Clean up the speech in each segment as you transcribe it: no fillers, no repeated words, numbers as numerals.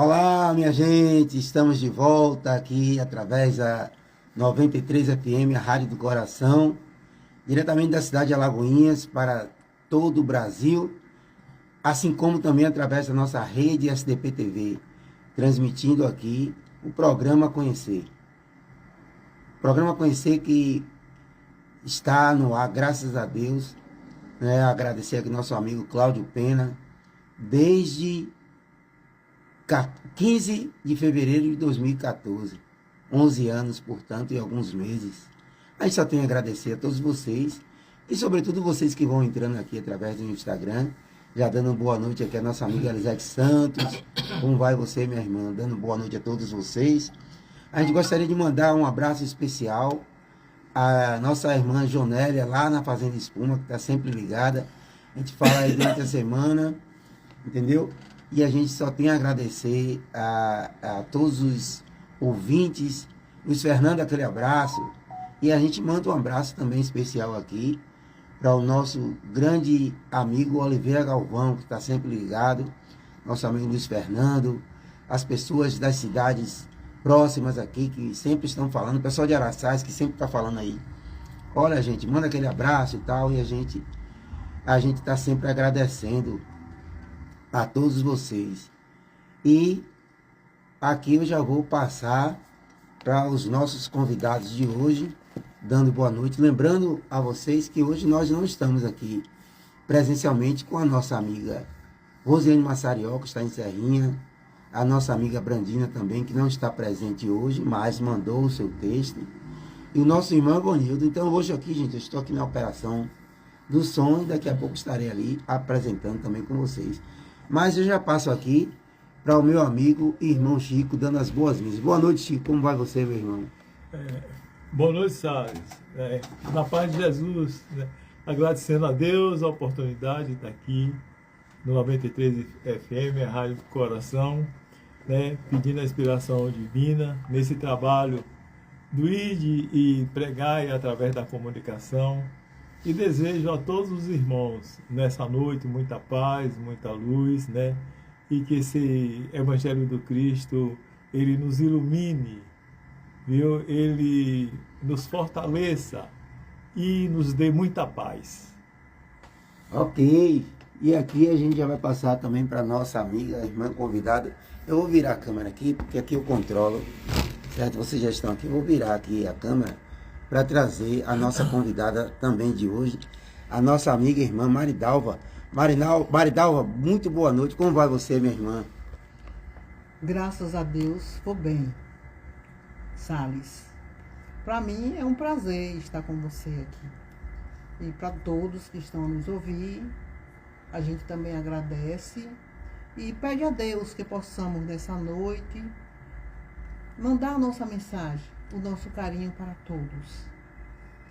Olá, minha gente, estamos de volta aqui através da 93 FM, a Rádio do Coração, diretamente da cidade de Alagoinhas para todo o Brasil, assim como também através da nossa rede SDP TV, transmitindo aqui o programa Conhecer. Programa Conhecer que está no ar, graças a Deus, né? Agradecer aqui nosso amigo Cláudio Pena, desde 15 de fevereiro de 2014, 11 anos, portanto, e alguns meses. A gente só tem a agradecer a todos vocês, e sobretudo vocês que vão entrando aqui através do Instagram, já dando boa noite aqui a nossa amiga Elisete Santos. Como vai você, minha irmã? Dando boa noite a todos vocês. A gente gostaria de mandar um abraço especial à nossa irmã Jonélia, lá na Fazenda Espuma, que está sempre ligada. A gente fala aí durante a semana, entendeu? E a gente só tem a agradecer a todos os ouvintes. Luiz Fernando, aquele abraço. E a gente manda um abraço também especial aqui para o nosso grande amigo Oliveira Galvão, que está sempre ligado. Nosso amigo Luiz Fernando. As pessoas das cidades próximas aqui, que sempre estão falando. O pessoal de Araçás, que sempre está falando aí. Olha, gente, manda aquele abraço e tal. E a gente está sempre agradecendo a todos vocês. E aqui eu já vou passar para os nossos convidados de hoje, dando boa noite. Lembrando a vocês que hoje nós não estamos aqui presencialmente com a nossa amiga Rosiane Massarió, que está em Serrinha, a nossa amiga Brandina também, que não está presente hoje, mas mandou o seu texto, e o nosso irmão Bonildo. Então hoje aqui, gente, eu estou aqui na operação do som e daqui a pouco estarei ali apresentando também com vocês. Mas eu já passo aqui para o meu amigo e irmão Chico, dando as boas-vindas. Boa noite, Chico. Como vai você, meu irmão? Boa noite, Salles. Na paz de Jesus, né? Agradecendo a Deus a oportunidade de estar aqui no 93 FM, a Rádio do Coração, né? Pedindo a inspiração divina nesse trabalho do ir e pregar através da comunicação. E desejo a todos os irmãos, nessa noite, muita paz, muita luz, né? E que esse Evangelho do Cristo, ele nos ilumine, viu? Ele nos fortaleça e nos dê muita paz. Ok. E aqui a gente já vai passar também para nossa amiga, a irmã convidada. Eu vou virar a câmera aqui, porque aqui eu controlo, certo? Vocês já estão aqui. Eu vou virar aqui a câmera para trazer a nossa convidada também de hoje, a nossa amiga e irmã Maridalva. Maridalva, muito boa noite. Como vai você, minha irmã? Graças a Deus, vou bem, Salles. Para mim é um prazer estar com você aqui. E para todos que estão a nos ouvir, a gente também agradece e pede a Deus que possamos nessa noite mandar a nossa mensagem, o nosso carinho para todos.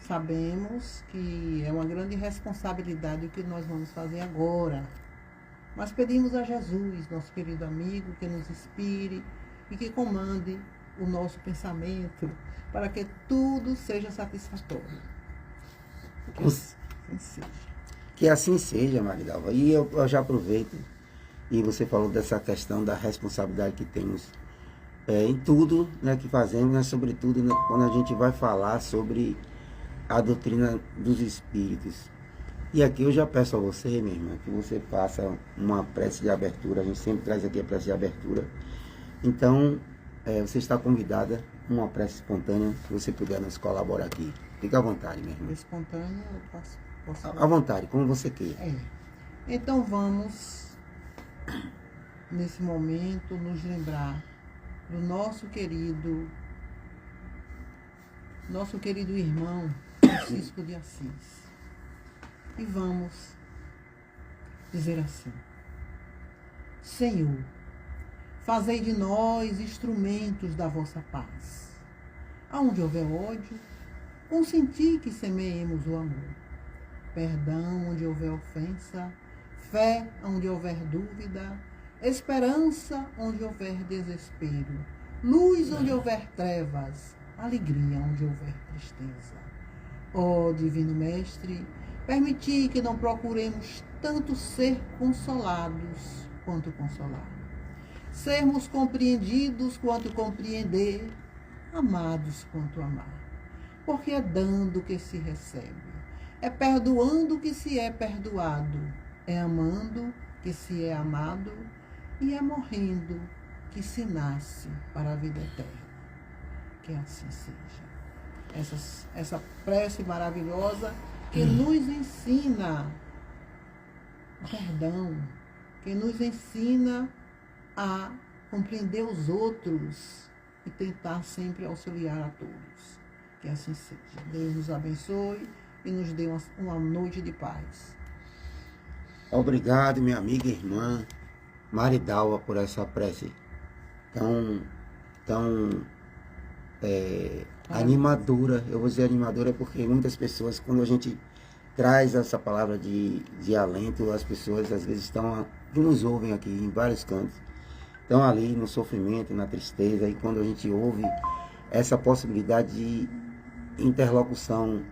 Sabemos que é uma grande responsabilidade o que nós vamos fazer agora, mas pedimos a Jesus, nosso querido amigo, que nos inspire e que comande o nosso pensamento para que tudo seja satisfatório. Que assim seja. Que assim seja, Maridalva. E eu já aproveito, e você falou dessa questão da responsabilidade que temos em tudo, né, que fazemos, né, sobretudo, né, quando a gente vai falar sobre a doutrina dos espíritos. E aqui eu já peço a você, minha irmã, que você faça uma prece de abertura. A gente sempre traz aqui a prece de abertura. Então, você está convidada a uma prece espontânea, se você puder nos colaborar aqui. Fique à vontade, minha irmã. Espontânea, eu posso À vontade, como você quer. Então vamos, nesse momento, nos lembrar do nosso querido irmão Francisco de Assis. E vamos dizer assim: Senhor, fazei de nós instrumentos da vossa paz. Aonde houver ódio, consenti que semeemos o amor. Perdão onde houver ofensa, fé onde houver dúvida, esperança onde houver desespero, luz onde houver trevas, alegria onde houver tristeza. Ó Divino Mestre, permiti que não procuremos tanto ser consolados quanto consolar. sermos compreendidos quanto compreender, amados quanto amar. Porque é dando que se recebe, é perdoando que se é perdoado, é amando que se é amado e é morrendo que se nasce para a vida eterna. Que assim seja. Essa prece maravilhosa que nos ensina perdão, que nos ensina a compreender os outros e tentar sempre auxiliar a todos. Que assim seja. Deus nos abençoe e nos dê uma noite de paz. Obrigado, minha amiga e irmã Maridalva, por essa prece tão animadora. Eu vou dizer animadora porque muitas pessoas, quando a gente traz essa palavra de alento, as pessoas às vezes que nos ouvem aqui em vários cantos, estão ali no sofrimento, na tristeza, e quando a gente ouve essa possibilidade de interlocução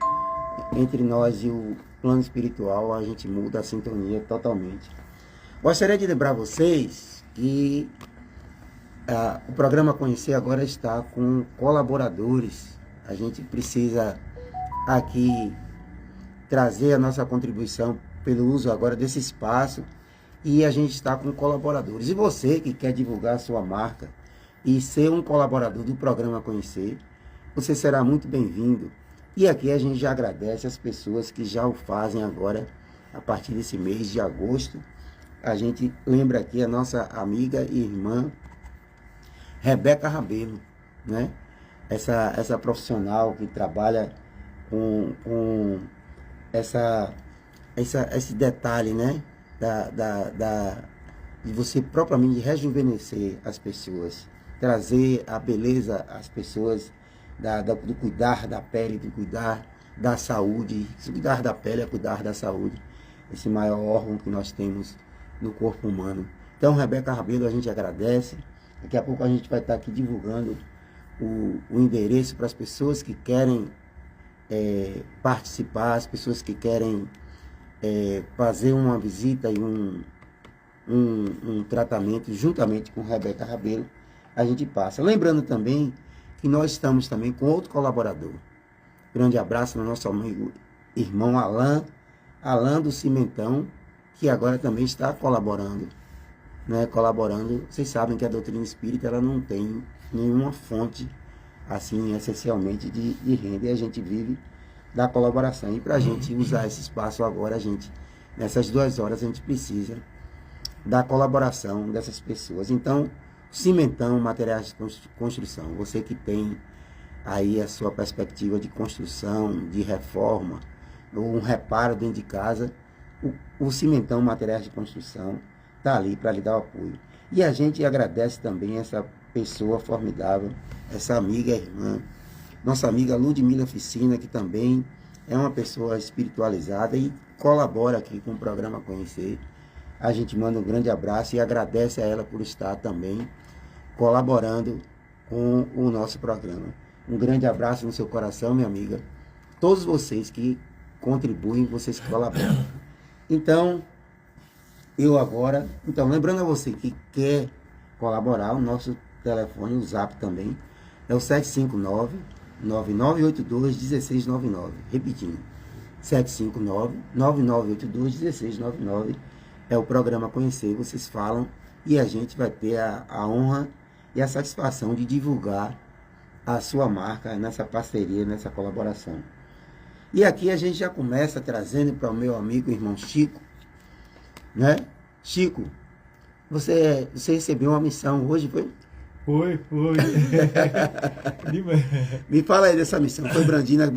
entre nós e o plano espiritual, a gente muda a sintonia totalmente. Gostaria de lembrar vocês que o programa Conhecer agora está com colaboradores. A gente precisa aqui trazer a nossa contribuição pelo uso agora desse espaço, e a gente está com colaboradores. E você que quer divulgar a sua marca e ser um colaborador do programa Conhecer, você será muito bem-vindo. E aqui a gente já agradece as pessoas que já o fazem agora, a partir desse mês de agosto. A gente lembra aqui a nossa amiga e irmã Rebeca Rabelo, né? Essa profissional que trabalha com esse detalhe, né? De você propriamente rejuvenescer as pessoas, trazer a beleza às pessoas, do cuidar da pele, do cuidar da saúde. Se cuidar da pele é cuidar da saúde, esse maior órgão que nós temos no corpo humano. Então, Rebeca Rabelo, a gente agradece. Daqui a pouco a gente vai estar aqui divulgando o endereço para as pessoas que querem participar, as pessoas que querem fazer uma visita e um tratamento juntamente com Rebeca Rabelo. A gente passa. Lembrando também que nós estamos também com outro colaborador. Grande abraço no nosso amigo irmão Alain do Cimentão, que agora também está colaborando. Né? Vocês sabem que a doutrina espírita ela não tem nenhuma fonte, assim, essencialmente, de renda, e a gente vive da colaboração. E para a gente usar esse espaço agora, nessas 2 horas, a gente precisa da colaboração dessas pessoas. Então, Cimentão, materiais de construção. Você que tem aí a sua perspectiva de construção, de reforma, ou um reparo dentro de casa, o Cimentão, materiais de construção, está ali para lhe dar o apoio. E a gente agradece também essa pessoa formidável, essa amiga e irmã, nossa amiga Ludmila Ficina, que também é uma pessoa espiritualizada e colabora aqui com o programa Conhecer. A gente manda um grande abraço e agradece a ela por estar também colaborando com o nosso programa. Um grande abraço no seu coração, minha amiga. Todos vocês que contribuem, vocês que colaboram. Então, lembrando a você que quer colaborar, o nosso telefone, o Zap também, é o 759-9982-1699. Repetindo, 759-9982-1699 é o programa Conhecer. Vocês falam e a gente vai ter a honra e a satisfação de divulgar a sua marca nessa parceria, nessa colaboração. E aqui a gente já começa trazendo para o meu amigo irmão Chico, né? Chico, você recebeu uma missão hoje, foi? Foi. Me fala aí dessa missão. Foi Brandina, né?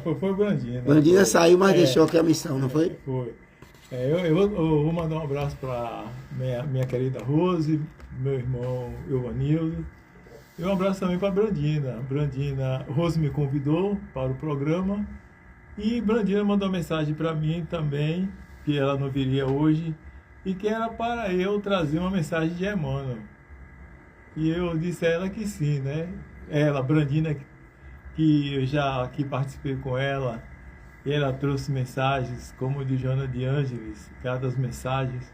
Foi Brandina. Brandina saiu, mas deixou aqui a missão, não foi? Foi. Eu vou mandar um abraço para minha querida Rose, meu irmão Evanildo. E um abraço também para Brandina. Rose me convidou para o programa e Brandina mandou mensagem para mim também, que ela não viria hoje, e que era para eu trazer uma mensagem de Emmanuel. E eu disse a ela que sim, né? Ela, Brandina, que eu já aqui participei com ela, e ela trouxe mensagens como de Joana de Ângeles, cada das mensagens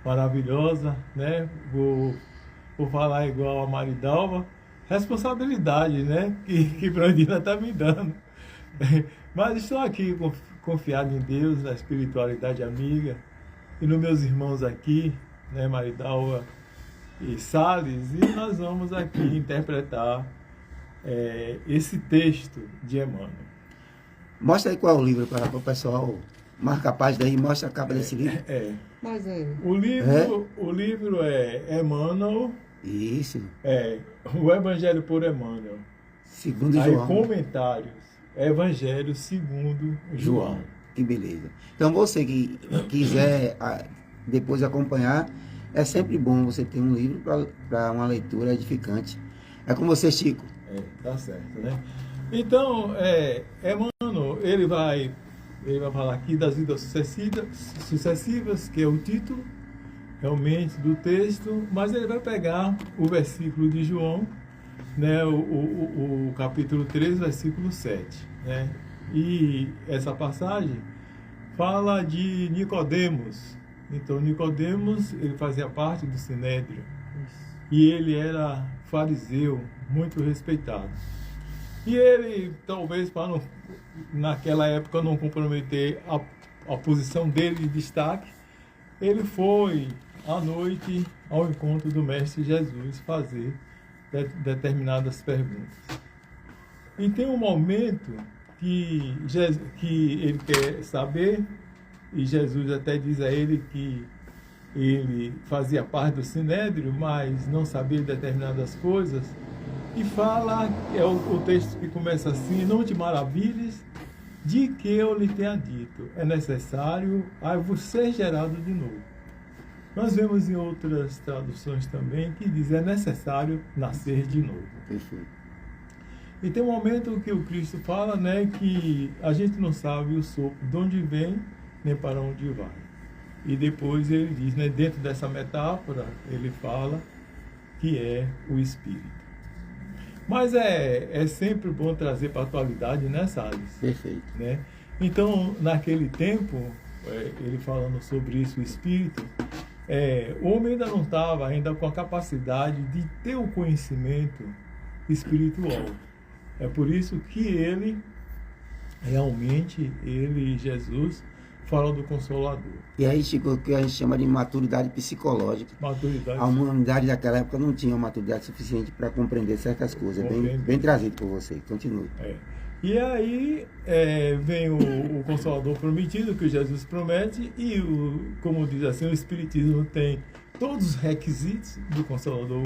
maravilhosa, né? Vou falar igual a Maridalva, responsabilidade, né? Que Brandina está me dando. Mas estou aqui confiado em Deus, na espiritualidade amiga, e nos meus irmãos aqui, né? Maridalva e Salles, e nós vamos aqui interpretar esse texto de Emmanuel. Mostra aí qual é o livro para o pessoal. Marca a página aí, mostra a capa desse livro. Mas O livro é Emmanuel. Isso. O Evangelho por Emmanuel. Segundo Aí, João. comentários. Evangelho segundo João. Que beleza. Então você que quiser depois acompanhar, é sempre bom você ter um livro para uma leitura edificante. É com você, Chico. Tá certo, né? Então, Emmanuel, ele vai falar aqui das vidas sucessivas, que é o título, realmente, do texto, mas ele vai pegar o versículo de João, né, o capítulo 3, versículo 7, né? E essa passagem fala de Nicodemos. Então, Nicodemos, ele fazia parte do Sinédrio, e ele era fariseu, muito respeitado. E ele, talvez, para não, naquela época não comprometer a posição dele de destaque, ele foi à noite ao encontro do Mestre Jesus fazer determinadas perguntas. E tem um momento que ele quer saber, e Jesus até diz a ele que ele fazia parte do Sinédrio, mas não sabia determinadas coisas, e fala, o texto que começa assim: não te maravilhes de que eu lhe tenha dito, é necessário a vos ser gerado de novo. Nós vemos em outras traduções também que diz: é necessário nascer de novo. Perfeito. E tem um momento que o Cristo fala, né, que a gente não sabe o sopro de onde vem, nem para onde vai. E depois ele diz, né, dentro dessa metáfora, ele fala que é o Espírito. Mas é sempre bom trazer para a atualidade, né, Salles? Perfeito. Né? Então, naquele tempo, ele falando sobre isso, o Espírito, o homem ainda não estava ainda com a capacidade de ter o conhecimento espiritual. É por isso que ele, realmente, Jesus, fala do Consolador. E aí, Chico, o que a gente chama de maturidade psicológica. Maturidade. A humanidade daquela época não tinha maturidade suficiente para compreender certas coisas. Bem trazido por você. Continue. E aí vem o Consolador prometido, que Jesus promete, e, como diz assim, o Espiritismo tem todos os requisitos do Consolador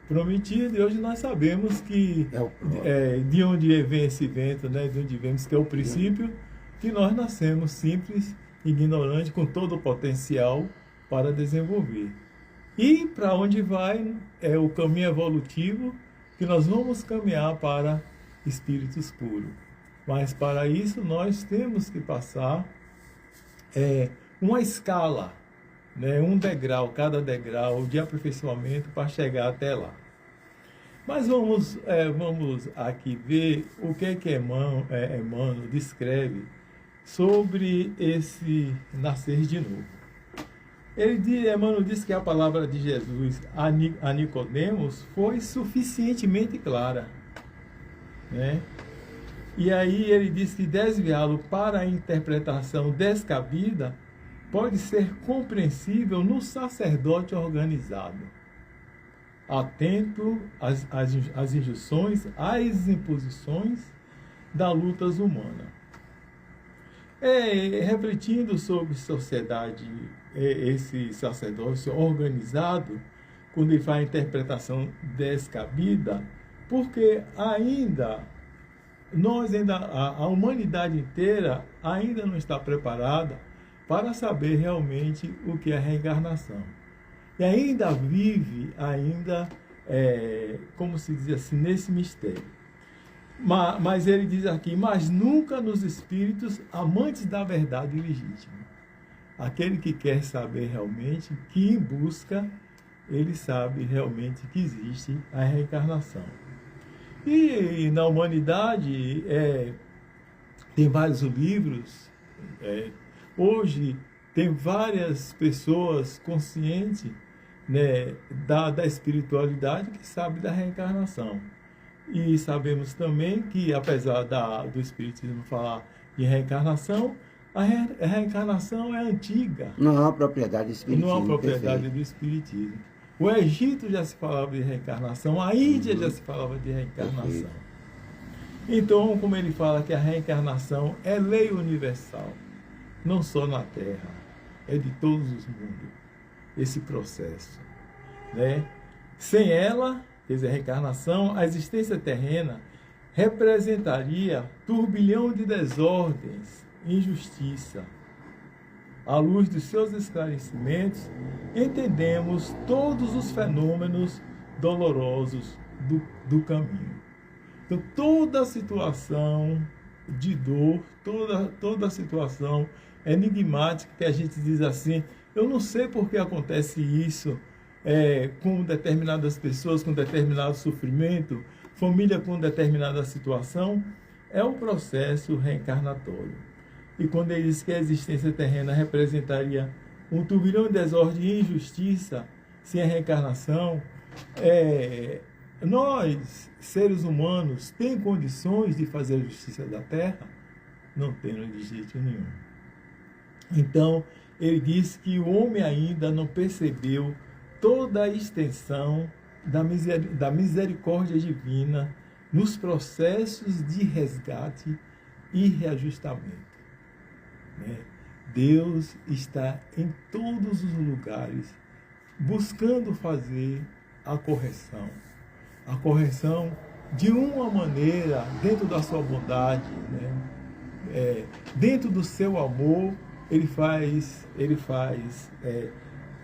prometido, e hoje nós sabemos que de onde vem esse vento, né, de onde vemos que é o princípio, que nós nascemos simples, ignorantes, com todo o potencial para desenvolver. E para onde vai é o caminho evolutivo, que nós vamos caminhar para espíritos puros. Mas para isso nós temos que passar uma escala, né, um degrau, cada degrau de aperfeiçoamento para chegar até lá. Mas vamos aqui ver o que Emmanuel descreve sobre esse nascer de novo. Emmanuel diz que a palavra de Jesus a Nicodemos foi suficientemente clara, né? E aí ele diz que desviá-lo para a interpretação descabida pode ser compreensível no sacerdote organizado, atento às injunções, às imposições da luta humana. Refletindo sobre sociedade, esse sacerdócio organizado, quando ele faz a interpretação descabida, porque a humanidade inteira ainda não está preparada para saber realmente o que é a reencarnação. E ainda vive, como se diz assim, nesse mistério. Mas ele diz aqui: mas nunca nos espíritos amantes da verdade legítima. Aquele que quer saber realmente, que em busca, ele sabe realmente que existe a reencarnação. E na humanidade tem vários livros. Hoje tem várias pessoas conscientes, né, da espiritualidade que sabem da reencarnação. E sabemos também que, apesar do Espiritismo falar de reencarnação, a reencarnação é antiga. Não é uma propriedade do Espiritismo. Não é uma propriedade perfeito. do Espiritismo. O Egito já se falava de reencarnação, a Índia já se falava de reencarnação. Perfeito. Então, como ele fala que a reencarnação é lei universal, não só na Terra, é de todos os mundos, esse processo, né? Sem ela, quer dizer, a reencarnação, a existência terrena representaria turbilhão de desordens, injustiça. À luz dos seus esclarecimentos, entendemos todos os fenômenos dolorosos do caminho. Então, toda a situação de dor, toda a situação enigmática que a gente diz assim, eu não sei por que acontece isso com determinadas pessoas, com determinado sofrimento, família com determinada situação, é o processo reencarnatório. E quando ele diz que a existência terrena representaria um turbilhão de desordem e injustiça sem a reencarnação, nós, seres humanos, tem condições de fazer a justiça da Terra? Não temos de jeito nenhum. Então, ele diz que o homem ainda não percebeu toda a extensão da misericórdia divina nos processos de resgate e reajustamento. Né? Deus está em todos os lugares buscando fazer a correção de uma maneira dentro da sua bondade, né? Dentro do seu amor, ele faz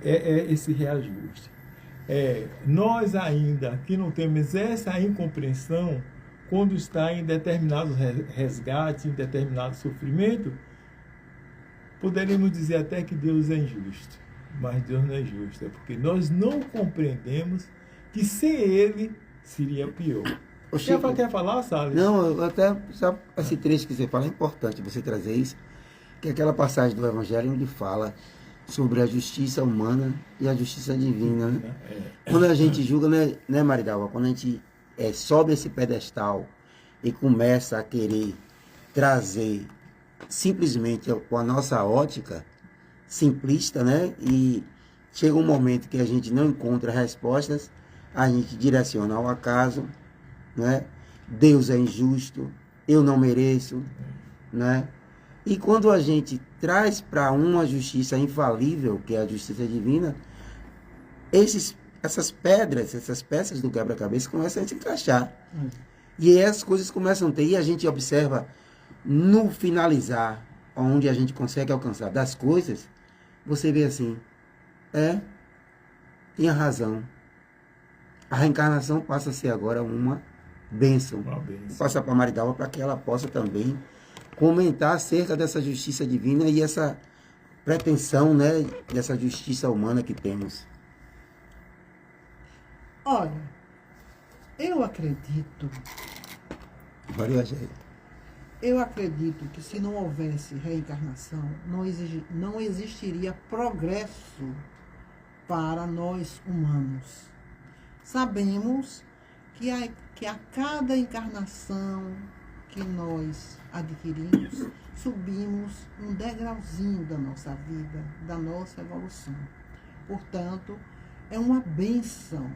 esse reajuste. Nós ainda que não temos essa incompreensão, quando está em determinado resgate, em determinado sofrimento, poderíamos dizer até que Deus é injusto, mas Deus não é justo, é porque nós não compreendemos que sem Ele seria pior. Quer falar, Salles? Não, até só esse trecho que você fala é importante você trazer isso, que é aquela passagem do Evangelho onde fala sobre a justiça humana e a justiça divina. Né? Quando a gente julga, né, Maridalva? Quando a gente sobe esse pedestal e começa a querer trazer simplesmente com a nossa ótica simplista, né? E chega um momento que a gente não encontra respostas, a gente direciona ao acaso, né? Deus é injusto, eu não mereço, né? E quando a gente traz para uma justiça infalível, que é a justiça divina, essas pedras, essas peças do quebra-cabeça começam a se encaixar. E aí as coisas começam a ter, e a gente observa no finalizar, onde a gente consegue alcançar das coisas, você vê assim, tinha razão. A reencarnação passa a ser agora uma bênção. Vou passar para a Maridalva para que ela possa também comentar acerca dessa justiça divina e essa pretensão, né, dessa justiça humana que temos. Olha, eu acredito que se não houvesse reencarnação, não existiria progresso para nós humanos. Sabemos que a cada encarnação que nós adquirimos, subimos um degrauzinho da nossa vida, da nossa evolução. Portanto, é uma bênção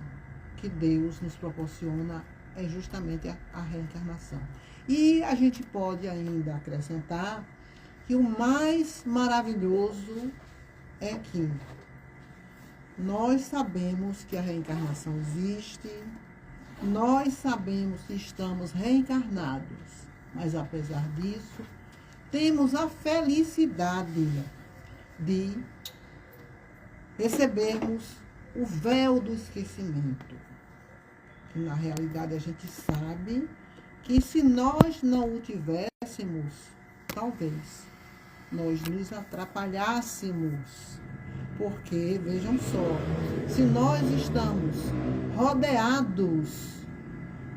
que Deus nos proporciona, é justamente a reencarnação. E a gente pode ainda acrescentar que o mais maravilhoso é que nós sabemos que a reencarnação existe, nós sabemos que estamos reencarnados, mas apesar disso, temos a felicidade de recebermos o véu do esquecimento. Que na realidade a gente sabe que se nós não o tivéssemos, talvez nós nos atrapalhássemos. Porque, vejam só, se nós estamos rodeados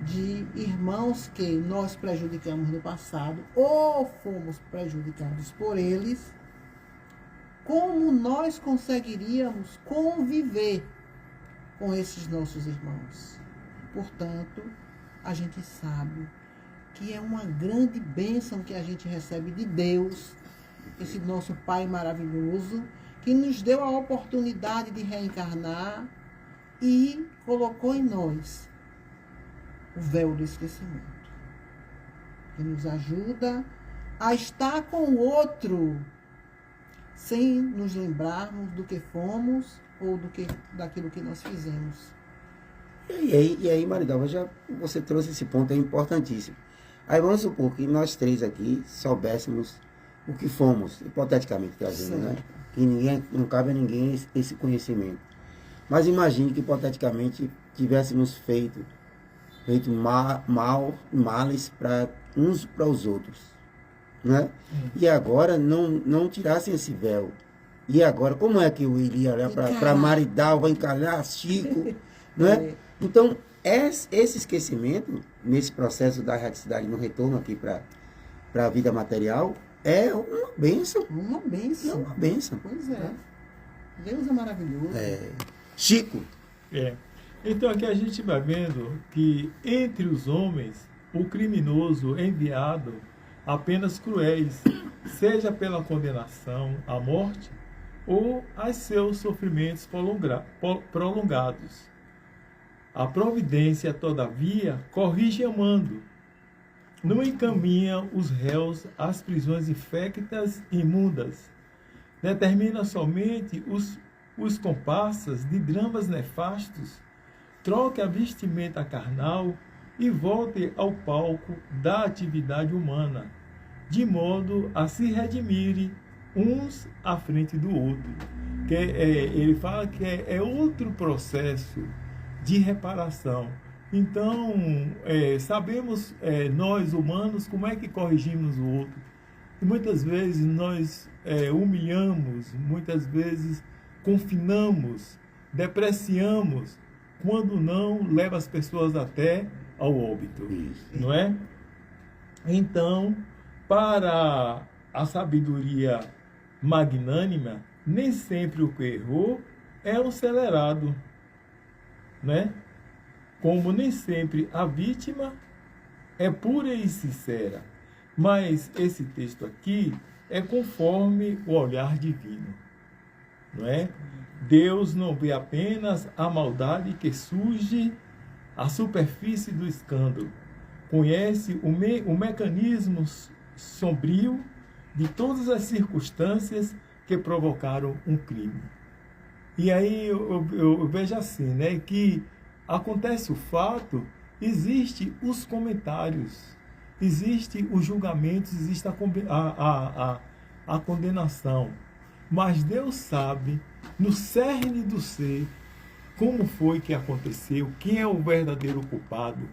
de irmãos que nós prejudicamos no passado ou fomos prejudicados por eles, como nós conseguiríamos conviver com esses nossos irmãos. Portanto, a gente sabe que é uma grande bênção que a gente recebe de Deus, esse nosso Pai maravilhoso, que nos deu a oportunidade de reencarnar e colocou em nós o véu do esquecimento, que nos ajuda a estar com o outro sem nos lembrarmos do que fomos ou daquilo que nós fizemos. E aí, Maridalva, já você trouxe esse ponto, é importantíssimo. Aí vamos supor que nós três aqui soubéssemos o que fomos, hipoteticamente trazendo, né? Que não cabe a ninguém esse conhecimento. Mas imagine que hipoteticamente tivéssemos feito males para uns para os outros, né? E agora não tirassem esse véu. E agora, como é que eu iria olhar para Maridalva, encarar Chico, né? Então, esse esquecimento, nesse processo da erraticidade no retorno aqui para a vida material, é uma bênção. Uma bênção. É uma bênção. Pois é. Deus é maravilhoso. Chico. Então aqui a gente vai vendo que entre os homens, o criminoso é enviado apenas cruéis, seja pela condenação à morte ou a seus sofrimentos prolongados. A providência, todavia, corrige amando, não encaminha os réus às prisões infectas e imundas, determina somente os comparsas de dramas nefastos, troque a vestimenta carnal e volte ao palco da atividade humana, de modo a se redimirem uns à frente do outro. Ele fala que é outro processo de reparação. Então, sabemos nós humanos como é que corrigimos o outro. E muitas vezes nós humilhamos, muitas vezes confinamos, depreciamos, quando não leva as pessoas até ao óbito. Não é? Então, para a sabedoria magnânima, nem sempre o que errou é acelerado, né? Como nem sempre a vítima é pura e sincera. Mas esse texto aqui é conforme o olhar divino, não é? Deus não vê apenas a maldade que surge à superfície do escândalo. Conhece o mecanismo sombrio de todas as circunstâncias que provocaram um crime. E aí eu vejo assim, né, que acontece o fato, existe os comentários, existe os julgamentos, existe a condenação. Mas Deus sabe, no cerne do ser, como foi que aconteceu, quem é o verdadeiro culpado.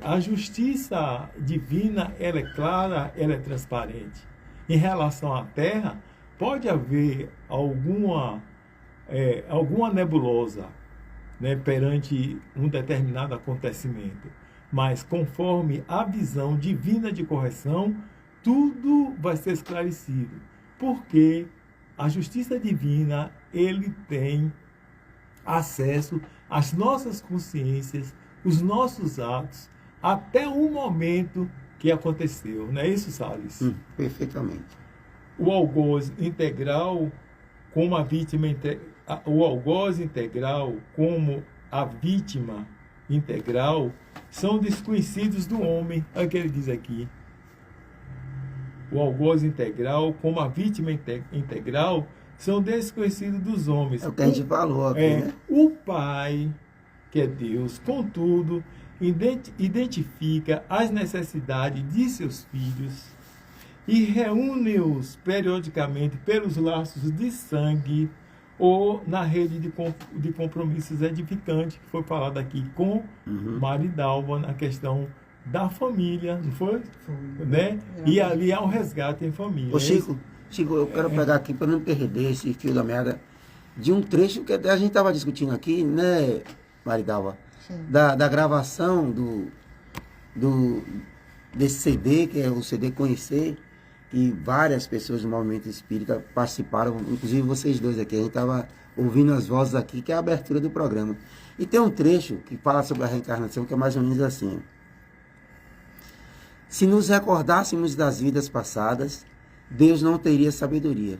A justiça divina, ela é clara, ela é transparente. Em relação à terra, pode haver alguma nebulosa, né, perante um determinado acontecimento, mas conforme a visão divina de correção, tudo vai ser esclarecido, porque a justiça divina, ele tem acesso às nossas consciências, os nossos atos, até o momento que aconteceu. Não é isso, Salles? Perfeitamente. O algoz integral como a vítima o algoz integral como a vítima integral são desconhecidos do homem. Olha o que ele diz aqui. O algoz integral como a vítima integral são desconhecidos dos homens. É o que a gente falou aqui, né? O Pai, que é Deus, contudo, identifica as necessidades de seus filhos e reúne-os periodicamente pelos laços de sangue ou na rede de compromissos edificantes, que foi falado aqui com Maridalva, na questão da família, não foi? Foi. Né? E ali há um resgate em família. Ô Chico, eu quero pegar aqui, para não perder esse fio da meada, de um trecho que a gente estava discutindo aqui, né, Maridalva? Da gravação desse CD, que é o CD Conhecer, que várias pessoas do movimento espírita participaram, inclusive vocês dois aqui. A gente estava ouvindo as vozes aqui, que é a abertura do programa. E tem um trecho que fala sobre a reencarnação, que é mais ou menos assim: se nos recordássemos das vidas passadas, Deus não teria sabedoria.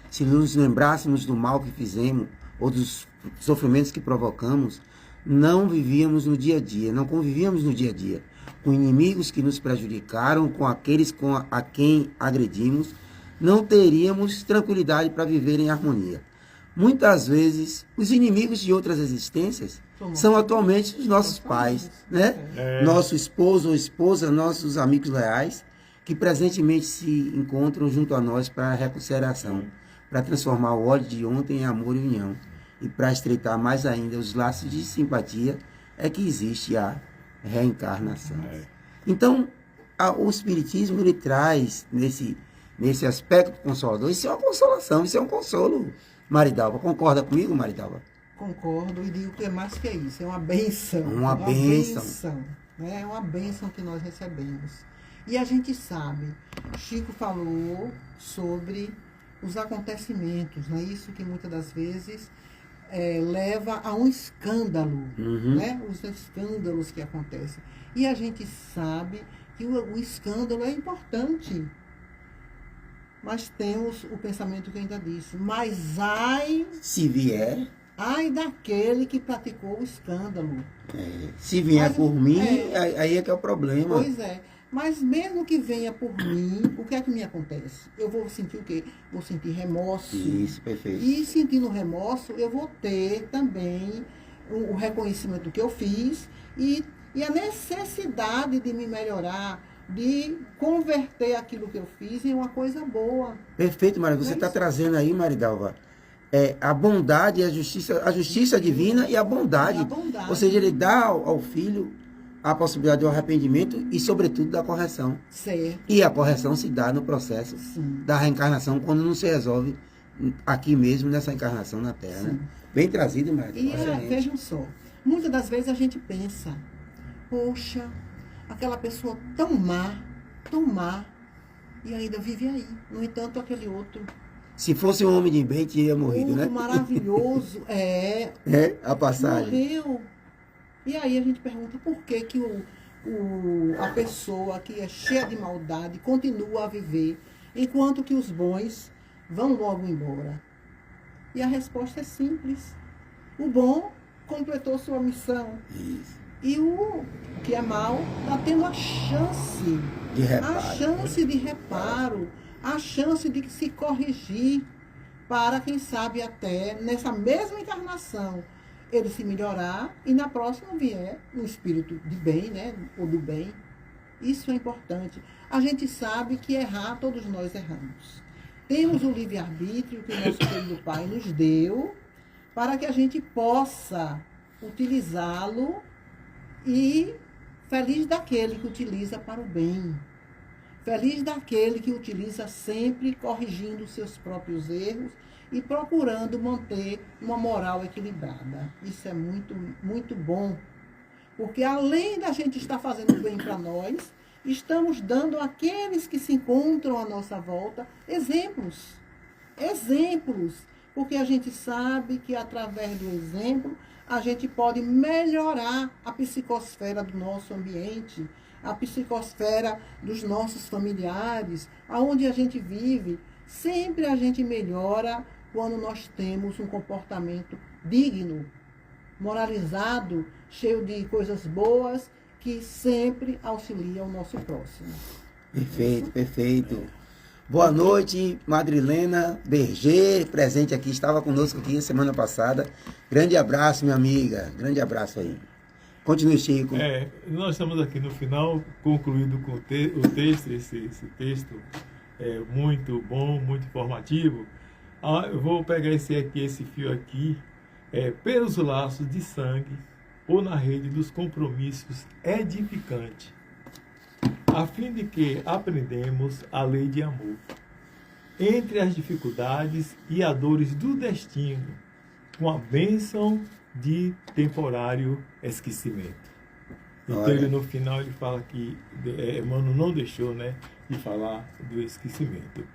Se nos lembrássemos do mal que fizemos ou dos sofrimentos que provocamos, não vivíamos no dia a dia, não convivíamos no dia a dia com inimigos que nos prejudicaram, com aqueles a quem agredimos, não teríamos tranquilidade para viver em harmonia. Muitas vezes, os inimigos de outras existências são atualmente os nossos pais, né? Nosso esposo ou esposa, nossos amigos leais, que presentemente se encontram junto a nós para a reconciliação, para transformar o ódio de ontem em amor e união, e para estreitar mais ainda os laços de simpatia, é que existe a reencarnação. Então, o Espiritismo, ele traz nesse aspecto consolador, isso é uma consolação, isso é um consolo. Maridalva, concorda comigo, Maridalva? Concordo, e digo que é mais que isso, é uma bênção. Uma bênção. Né? É uma bênção que nós recebemos. E a gente sabe, Chico falou sobre os acontecimentos, não é isso que muitas das vezes leva a um escândalo, né? Os escândalos que acontecem. E a gente sabe que o escândalo é importante. Mas temos o pensamento que eu ainda disse, mas ai... Se vier... Ai daquele que praticou o escândalo. Se vier por mim, aí é que é o problema. Pois é. Mas mesmo que venha por mim, o que é que me acontece? Eu vou sentir o quê? Vou sentir remorso. Isso, perfeito. E sentindo remorso, eu vou ter também o reconhecimento do que eu fiz e a necessidade de me melhorar, de converter aquilo que eu fiz em uma coisa boa. Perfeito, Maria. Você está trazendo aí, Maridalva, a bondade e a justiça divina e a bondade. Ou seja, ele dá ao filho a possibilidade do arrependimento e, sobretudo, da correção. Certo. E a correção se dá no processo da reencarnação, quando não se resolve aqui mesmo, nessa encarnação na Terra. Né? Bem trazido, Maria. E vejam só, muitas das vezes a gente pensa, poxa, aquela pessoa tão má, e ainda vive aí. No entanto, aquele outro... Se fosse um homem de bem, teria morrido, né? Maravilhoso, a passagem. Morreu. E aí a gente pergunta por que a pessoa que é cheia de maldade continua a viver, enquanto que os bons vão logo embora. E a resposta é simples. O bom completou sua missão. Isso. E o que é mal está tendo a chance de reparo. A chance de se corrigir para, quem sabe, até nessa mesma encarnação, ele se melhorar e na próxima vier um espírito de bem, né? Ou do bem. Isso é importante. A gente sabe que errar, todos nós erramos. Temos o livre-arbítrio que o nosso querido Pai nos deu para que a gente possa utilizá-lo e feliz daquele que utiliza para o bem. Feliz daquele que utiliza sempre corrigindo os seus próprios erros e procurando manter uma moral equilibrada. Isso é muito, muito bom. Porque além da gente estar fazendo bem para nós, estamos dando àqueles que se encontram à nossa volta exemplos. Exemplos. Porque a gente sabe que através do exemplo a gente pode melhorar a psicosfera do nosso ambiente, a psicosfera dos nossos familiares, aonde a gente vive. Sempre a gente melhora quando nós temos um comportamento digno, moralizado, cheio de coisas boas, que sempre auxilia o nosso próximo. Perfeito, perfeito. Boa noite, Madrilena Berger, presente aqui, estava conosco aqui semana passada. Grande abraço, minha amiga. Grande abraço aí. Continue, Chico. Nós estamos aqui no final, concluído com o texto, esse texto muito bom, muito informativo. Eu vou pegar esse fio aqui, pelos laços de sangue ou na rede dos compromissos edificantes, a fim de que aprendemos a lei de amor, entre as dificuldades e as dores do destino, com a bênção de temporário esquecimento. Então, ele, no final, ele fala que Emmanuel não deixou, né, de falar do esquecimento.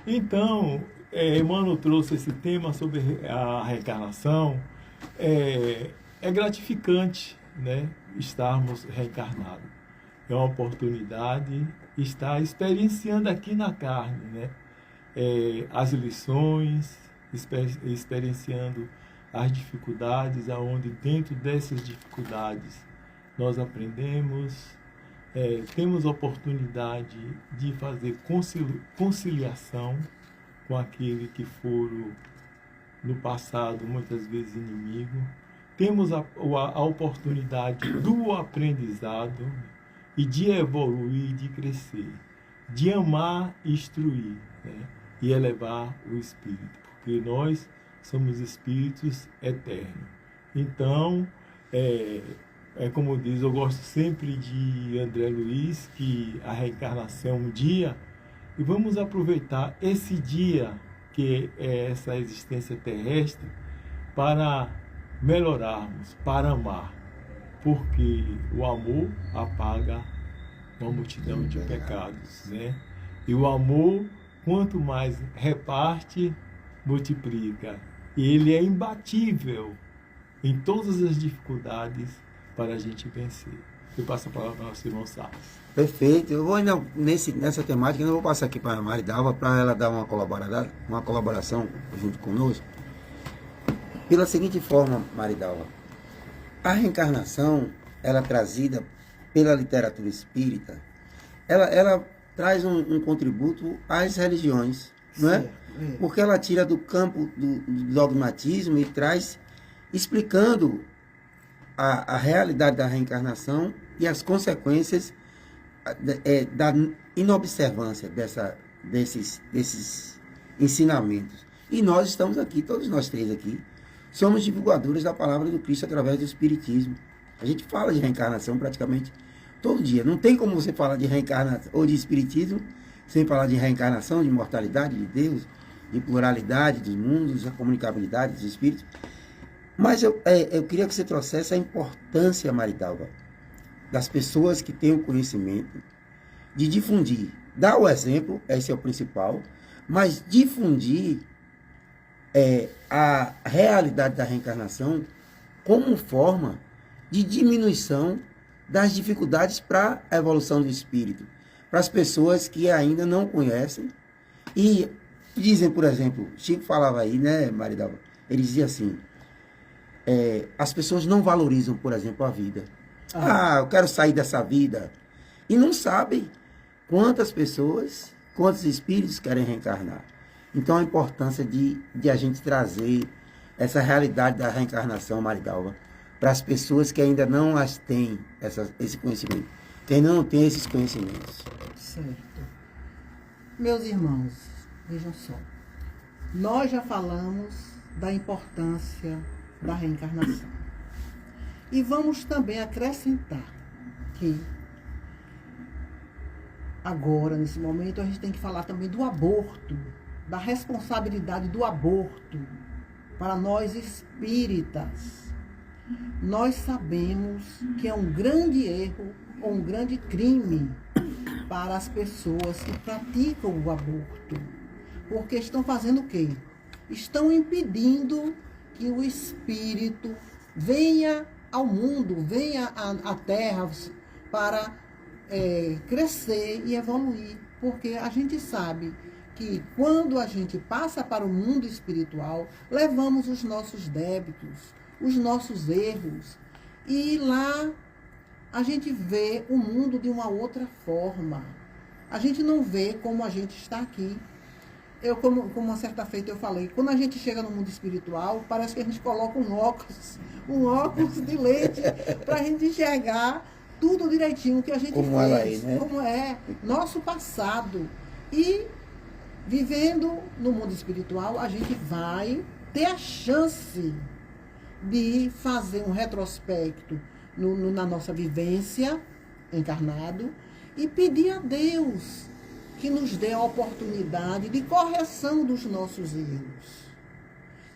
Então, Emmanuel trouxe esse tema sobre a reencarnação. É gratificante, né, estarmos reencarnados. É uma oportunidade de estar experienciando aqui na carne, né, as lições, experienciando as dificuldades, aonde dentro dessas dificuldades nós aprendemos, temos oportunidade de fazer conciliação com aquele que foram no passado muitas vezes inimigo. Temos a oportunidade do aprendizado e de evoluir, de crescer, de amar e instruir, né, e elevar o espírito, porque nós somos espíritos eternos. Então, como diz, eu gosto sempre de André Luiz, que a reencarnação é um dia, e vamos aproveitar esse dia, que é essa existência terrestre, para melhorarmos, para amar, porque o amor apaga uma multidão de pecados, né? E o amor, quanto mais reparte, multiplica. E ele é imbatível em todas as dificuldades para a gente vencer. Eu passo a palavra para o nosso irmão Salles. Perfeito. Eu vou ainda nessa temática, eu não vou passar aqui para a Maridalva para ela dar uma colaboração junto conosco. Pela seguinte forma, Maridalva, a reencarnação, ela trazida pela literatura espírita, ela traz um contributo às religiões, não é? Porque ela tira do campo do dogmatismo e traz explicando a realidade da reencarnação e as consequências da inobservância desses ensinamentos. E nós estamos aqui, todos nós três aqui, somos divulgadores da palavra do Cristo através do Espiritismo. A gente fala de reencarnação praticamente todo dia. Não tem como você falar de reencarnação ou de Espiritismo sem falar de reencarnação, de imortalidade de Deus, de pluralidade dos mundos, da comunicabilidade dos espíritos. Mas eu queria que você trouxesse a importância, Maridalva, das pessoas que têm o conhecimento, de difundir, dar o exemplo, esse é o principal, mas difundir a realidade da reencarnação como forma de diminuição das dificuldades para a evolução do espírito, para as pessoas que ainda não conhecem e dizem, por exemplo, Chico falava aí, né, Maridalva? Ele dizia assim, as pessoas não valorizam, por exemplo, a vida. Eu quero sair dessa vida. E não sabem quantas pessoas, quantos espíritos querem reencarnar. Então, a importância de a gente trazer essa realidade da reencarnação, Maridalva, para as pessoas que ainda não as têm esse conhecimento, que ainda não têm esses conhecimentos. Certo. Meus irmãos, vejam só. Nós já falamos da importância da reencarnação. E vamos também acrescentar que agora, nesse momento, a gente tem que falar também do aborto, da responsabilidade do aborto para nós espíritas. Nós sabemos que é um grande erro ou um grande crime para as pessoas que praticam o aborto, porque estão fazendo o quê? Estão impedindo que o espírito venha ao mundo, venha à Terra para crescer e evoluir, porque a gente sabe que quando a gente passa para o mundo espiritual, levamos os nossos débitos, os nossos erros, e lá a gente vê o mundo de uma outra forma. A gente não vê como a gente está aqui. Como uma certa feita eu falei, quando a gente chega no mundo espiritual, parece que a gente coloca um óculos de leite, para a gente enxergar tudo direitinho que a gente como fez, né? Como é nosso passado. E vivendo no mundo espiritual, a gente vai ter a chance de fazer um retrospecto na nossa vivência encarnado e pedir a Deus que nos dê a oportunidade de correção dos nossos erros.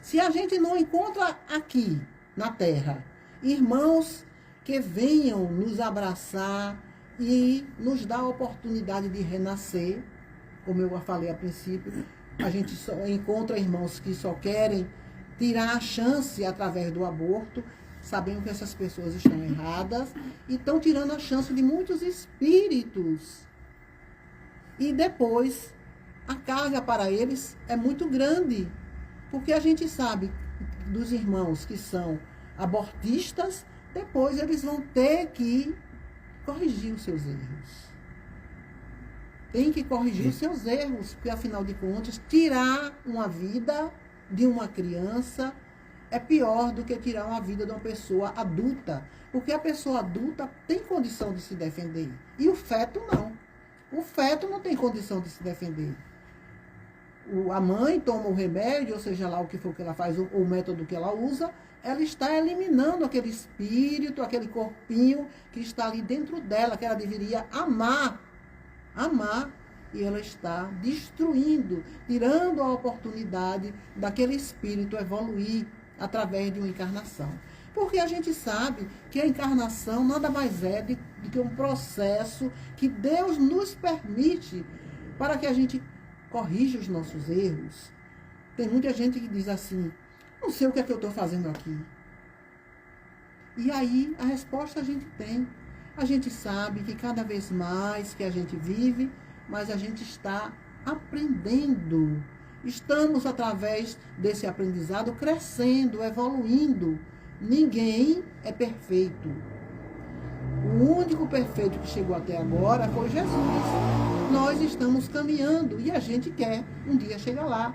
Se a gente não encontra aqui, na Terra, irmãos que venham nos abraçar e nos dá a oportunidade de renascer, como eu falei a princípio. A gente só encontra irmãos que só querem tirar a chance através do aborto, sabendo que essas pessoas estão erradas e estão tirando a chance de muitos espíritos. E depois, a carga para eles é muito grande, porque a gente sabe dos irmãos que são abortistas, depois eles vão ter que corrigir os seus erros. Tem que corrigir os seus erros, porque afinal de contas, tirar uma vida de uma criança é pior do que tirar uma vida de uma pessoa adulta, porque a pessoa adulta tem condição de se defender e o feto não. O feto não tem condição de se defender. A mãe toma o remédio, ou seja lá o que for que ela faz, o método que ela usa, ela está eliminando aquele espírito, aquele corpinho que está ali dentro dela, que ela deveria amar, e ela está destruindo, tirando a oportunidade daquele espírito evoluir através de uma encarnação. Porque a gente sabe que a encarnação nada mais é do que um processo que Deus nos permite para que a gente corrija os nossos erros. Tem muita gente que diz assim, não sei o que é que eu estou fazendo aqui. E aí a resposta a gente tem. A gente sabe que cada vez mais que a gente vive, mas a gente está aprendendo. Estamos, através desse aprendizado, crescendo, evoluindo. Ninguém é perfeito. O único perfeito que chegou até agora foi Jesus. Nós estamos caminhando e a gente quer um dia chegar lá.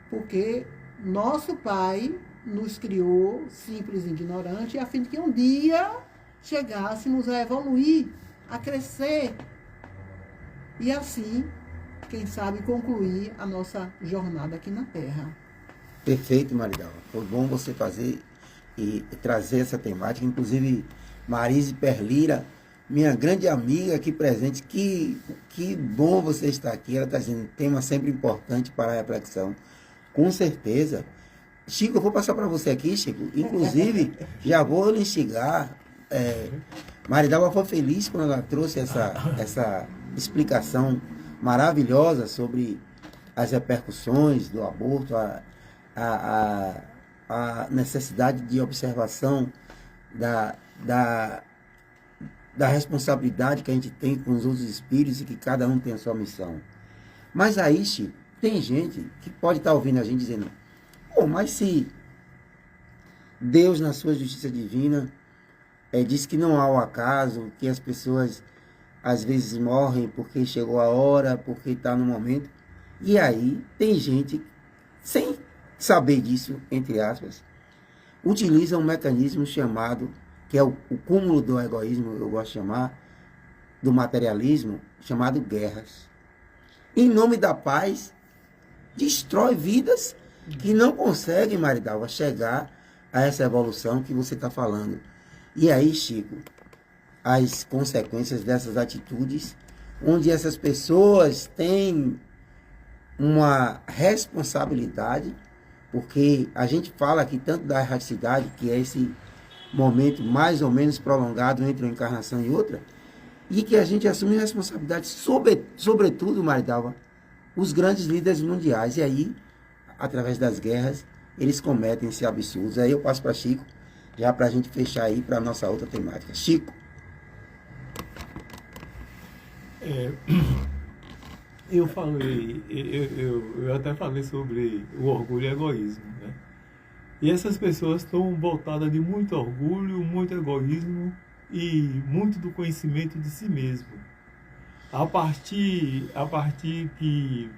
Porque nosso Pai nos criou simples e ignorante, a fim de que um dia chegássemos a evoluir, a crescer. E assim, quem sabe, concluir a nossa jornada aqui na Terra. Perfeito, Maridalva. Foi bom você fazer e trazer essa temática. Inclusive, Marise Perlira, minha grande amiga aqui presente, que bom você estar aqui. Ela está dizendo um tema sempre importante para a reflexão. Com certeza. Chico, eu vou passar para você aqui, Chico. Inclusive, já vou lhe instigar. Maridalva foi feliz quando ela trouxe essa explicação maravilhosa sobre as repercussões do aborto, a necessidade de observação da responsabilidade que a gente tem com os outros espíritos e que cada um tem a sua missão. Mas aí, Chico, tem gente que pode estar ouvindo a gente dizendo, mas se Deus, na sua justiça divina, diz que não há o acaso, que as pessoas às vezes morrem porque chegou a hora, porque está no momento. E aí tem gente, sem saber disso, entre aspas, utiliza um mecanismo chamado, que é o cúmulo do egoísmo, eu gosto de chamar, do materialismo, chamado guerras. Em nome da paz, destrói vidas que não conseguem, Maridalva, chegar a essa evolução que você está falando. E aí, Chico, as consequências dessas atitudes, onde essas pessoas têm uma responsabilidade, porque a gente fala aqui tanto da erraticidade, que é esse momento mais ou menos prolongado entre uma encarnação e outra, e que a gente assume responsabilidade, sobretudo, Maridalva, os grandes líderes mundiais. E aí, através das guerras, eles cometem esse absurdo. Aí eu passo para Chico, já para a gente fechar aí para a nossa outra temática. Chico. Eu falei, eu até falei sobre o orgulho e o egoísmo, né? E essas pessoas estão voltadas de muito orgulho, muito egoísmo e muito do conhecimento de si mesmo. A partir que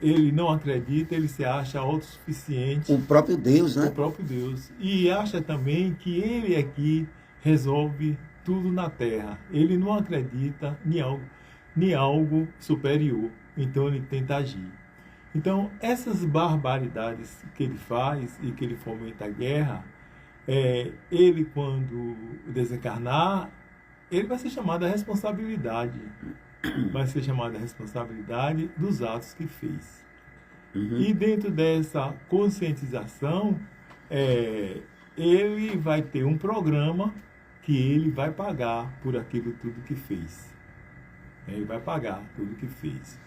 ele não acredita, ele se acha autossuficiente. O próprio Deus, né? O próprio Deus. E acha também que ele é que resolve tudo na Terra. Ele não acredita em algo superior. Então ele tenta agir. Então essas barbaridades que ele faz e que ele fomenta a guerra, ele quando desencarnar, ele vai ser chamado a responsabilidade. Vai ser chamado a responsabilidade dos atos que fez. Uhum. E dentro dessa conscientização, ele vai ter um programa que ele vai pagar por aquilo tudo que fez. Ele vai pagar tudo que fez,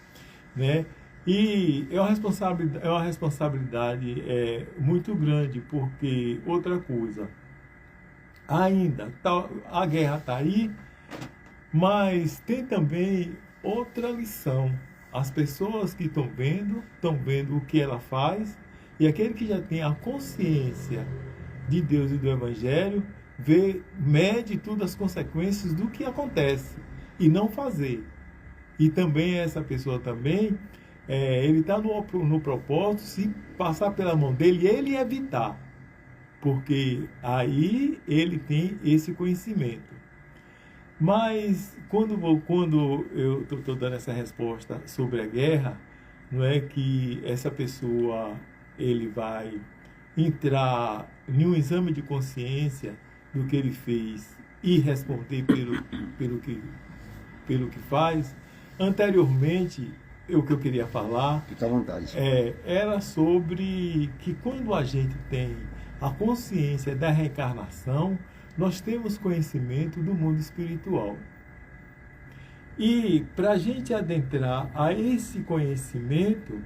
né? E é uma responsabilidade muito grande, porque outra coisa, ainda a guerra está aí, mas tem também outra lição. As pessoas que estão vendo o que ela faz, e aquele que já tem a consciência de Deus e do Evangelho, mede todas as consequências do que acontece e não fazer. E também essa pessoa também, ele está no propósito, se passar pela mão dele, ele evitar, porque aí ele tem esse conhecimento. Mas quando eu estou dando essa resposta sobre a guerra, não é que essa pessoa ele vai entrar em um exame de consciência do que ele fez e responder pelo que faz. Anteriormente, o que eu queria falar, fica à vontade, era sobre que quando a gente tem a consciência da reencarnação, nós temos conhecimento do mundo espiritual. E para a gente adentrar a esse conhecimento,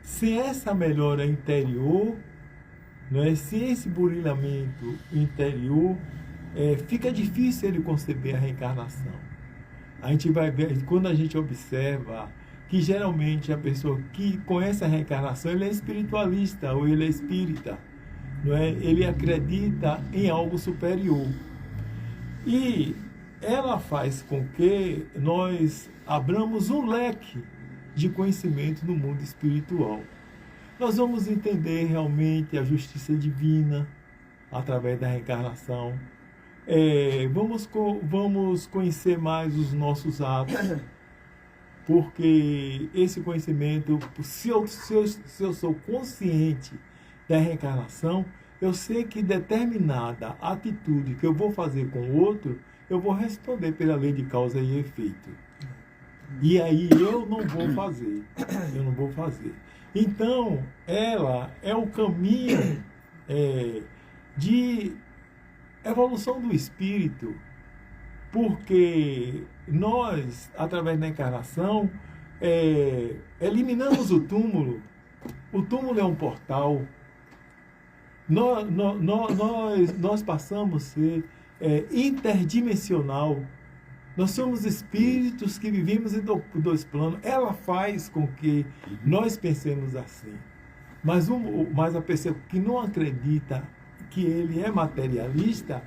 sem essa melhora interior, sem esse burilamento interior, fica difícil ele conceber a reencarnação. A gente vai ver, quando a gente observa que geralmente a pessoa que conhece a reencarnação, ele é espiritualista ou ele é espírita, ele acredita em algo superior. E ela faz com que nós abramos um leque de conhecimento no mundo espiritual. Nós vamos entender realmente a justiça divina através da reencarnação. Vamos conhecer mais os nossos atos, porque esse conhecimento, se eu sou consciente da reencarnação, eu sei que determinada atitude que eu vou fazer com o outro, eu vou responder pela lei de causa e efeito. E aí eu não vou fazer. Então, ela é o caminho de evolução do espírito, porque nós, através da encarnação, eliminamos o túmulo. O túmulo é um portal. Nós passamos a ser interdimensional. Nós somos espíritos que vivemos em dois planos. Ela faz com que nós pensemos assim. Mas a pessoa que não acredita que ele é materialista,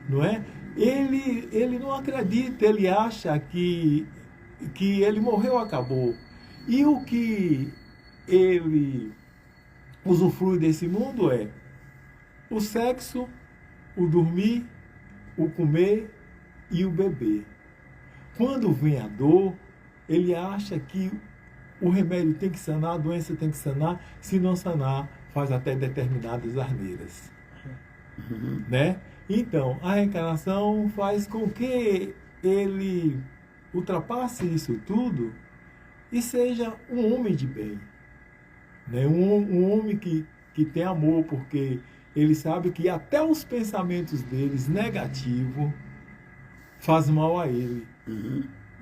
não é? Ele não acredita, ele acha que ele morreu, acabou. E o que ele usufrui desse mundo é o sexo, o dormir, o comer e o beber. Quando vem a dor, ele acha que o remédio tem que sanar, a doença tem que sanar, se não sanar, faz até determinadas asneiras. Né? Então, a reencarnação faz com que ele ultrapasse isso tudo e seja um homem de bem. Né? Um homem que tem amor, porque ele sabe que até os pensamentos deles negativos faz mal a ele.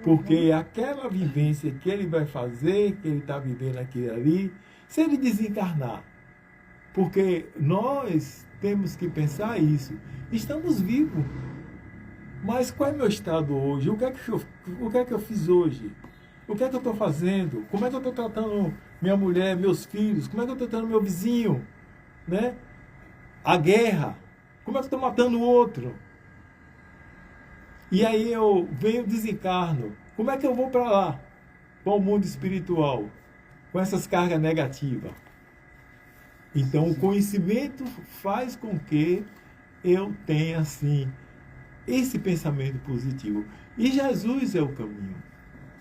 Porque aquela vivência que ele vai fazer, que ele está vivendo aquilo ali, se ele desencarnar, porque nós temos que pensar isso, estamos vivos, mas qual é o meu estado hoje? O que é que eu fiz hoje? O que é que eu estou fazendo? Como é que eu estou tratando minha mulher, meus filhos? Como é que eu estou tratando meu vizinho? Né? A guerra, como é que eu estou matando o outro? E aí eu venho, desencarno. Como é que eu vou para lá? Para o mundo espiritual? Com essas cargas negativas. Então, o conhecimento faz com que eu tenha, assim, esse pensamento positivo. E Jesus é o caminho.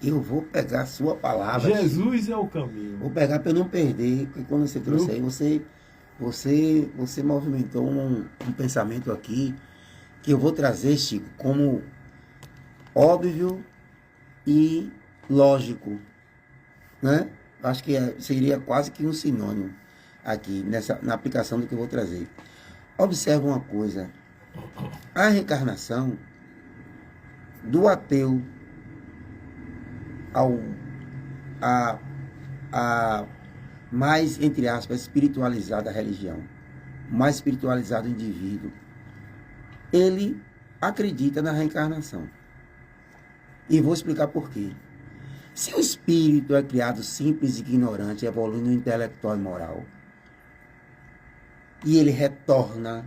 Eu vou pegar a sua palavra. Jesus é o caminho. Vou pegar para eu não perder, porque quando você trouxe aí, você movimentou um pensamento aqui que eu vou trazer, Chico, como óbvio e lógico, né? Acho que seria quase que um sinônimo aqui, na aplicação do que eu vou trazer. Observa uma coisa, A reencarnação do ateu a mais, entre aspas, espiritualizada religião, mais espiritualizado indivíduo, ele acredita na reencarnação. E vou explicar por quê. Se o espírito é criado simples e ignorante, evoluindo intelectual e moral, e ele retorna,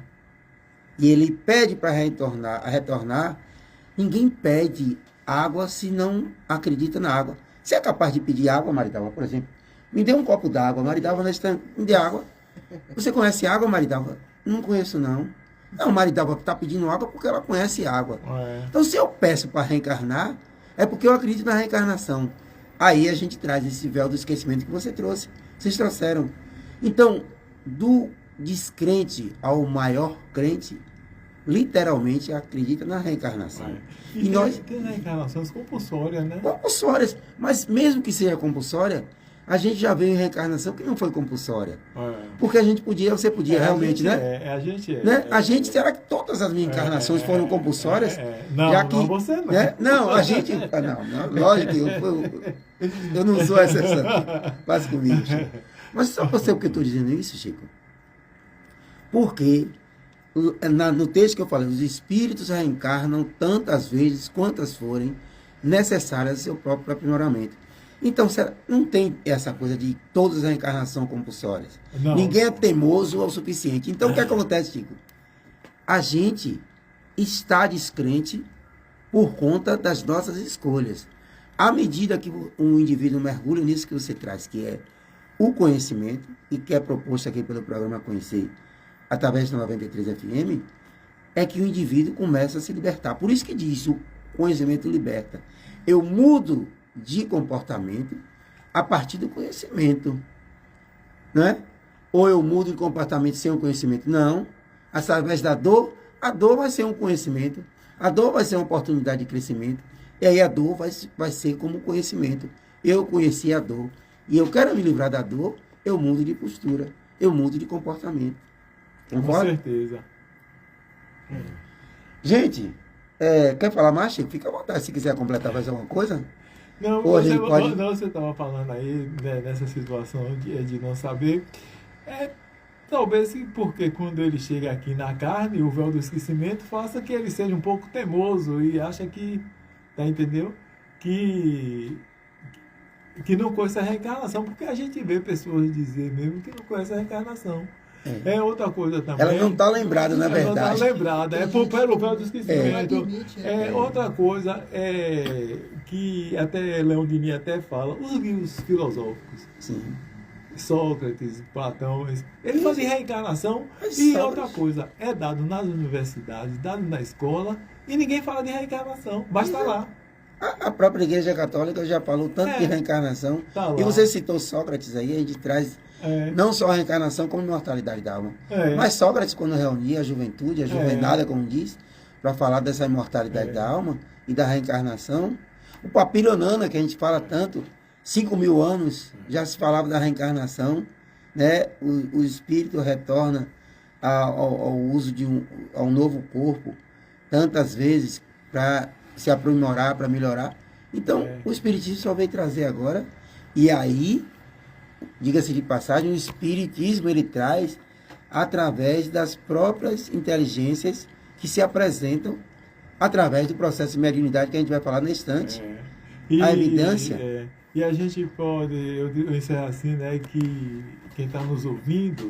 e ele pede para retornar, ninguém pede água se não acredita na água. Você é capaz de pedir água, Maridalva, por exemplo? Me dê um copo d'água, Maridalva, me dê água. Você conhece água, Maridalva? Não conheço, não. Não, Maridalva está pedindo água porque ela conhece água. Então, se eu peço para reencarnar, é porque eu acredito na reencarnação. Aí a gente traz esse véu do esquecimento que você trouxe. Vocês trouxeram. Então, do descrente ao maior crente, literalmente acredita na reencarnação. E nós tem reencarnações compulsórias, né? Compulsórias. Mas mesmo que seja compulsória, a gente já veio em reencarnação que não foi compulsória. Porque você podia realmente, né? A gente né? A gente, será que todas as minhas encarnações foram compulsórias? Não, já que, não, você não. Né? Não, a gente... Não, lógico, eu não sou exceção. Faz comigo, Chico. Mas só você porque eu estou dizendo isso, Chico? Porque no texto que eu falei, os espíritos reencarnam tantas vezes quantas forem necessárias ao seu próprio aprimoramento. Então, não tem essa coisa de todas as reencarnações compulsórias. Não. Ninguém é teimoso o suficiente. Então, o que acontece, Chico? A gente está descrente por conta das nossas escolhas. À medida que um indivíduo mergulha nisso que você traz, que é o conhecimento, e que é proposto aqui pelo programa Conhecer, através da 93 FM, é que o indivíduo começa a se libertar. Por isso que diz, o conhecimento liberta. Eu mudo de comportamento a partir do conhecimento, né? Ou eu mudo de comportamento sem o conhecimento? Não. Através da dor, a dor vai ser um conhecimento, a dor vai ser uma oportunidade de crescimento, e aí a dor vai ser como conhecimento. Eu conheci a dor, e eu quero me livrar da dor, eu mudo de postura, eu mudo de comportamento. Concorda? Com certeza. Gente, quer falar mais, Chico? Fica à vontade, se quiser completar mais alguma coisa. Não, você estava falando aí, né, nessa situação de não saber. Talvez porque quando ele chega aqui na carne, o véu do esquecimento faça que ele seja um pouco teimoso e acha que, tá, entendeu? Que não conhece a reencarnação, porque a gente vê pessoas dizer mesmo que não conhece a reencarnação. É outra coisa também. Ela não está lembrada, na verdade. Ela não está lembrada, pelo véu do esquecimento. Outra coisa que até Leão Denis até fala, os livros filosóficos. Sim. Sócrates, Platão, eles fazem reencarnação. E outra coisa, é dado nas universidades, dado na escola, e ninguém fala de reencarnação. Basta lá. A própria Igreja Católica já falou tanto de reencarnação. Tá, e você citou Sócrates aí, a gente traz não só a reencarnação, como a imortalidade da alma. Mas Sócrates, quando reunia a juventude, a juvenada, como diz, para falar dessa imortalidade da alma e da reencarnação, o Papiro Nana, que a gente fala tanto, 5.000 anos, já se falava da reencarnação, né? O espírito retorna ao uso ao novo corpo, tantas vezes, para se aprimorar, para melhorar. Então, o Espiritismo só veio trazer agora, e aí, diga-se de passagem, o Espiritismo ele traz através das próprias inteligências que se apresentam através do processo de mediunidade que a gente vai falar no instante. A evidência... E a gente pode, eu encerro assim, né, que quem está nos ouvindo,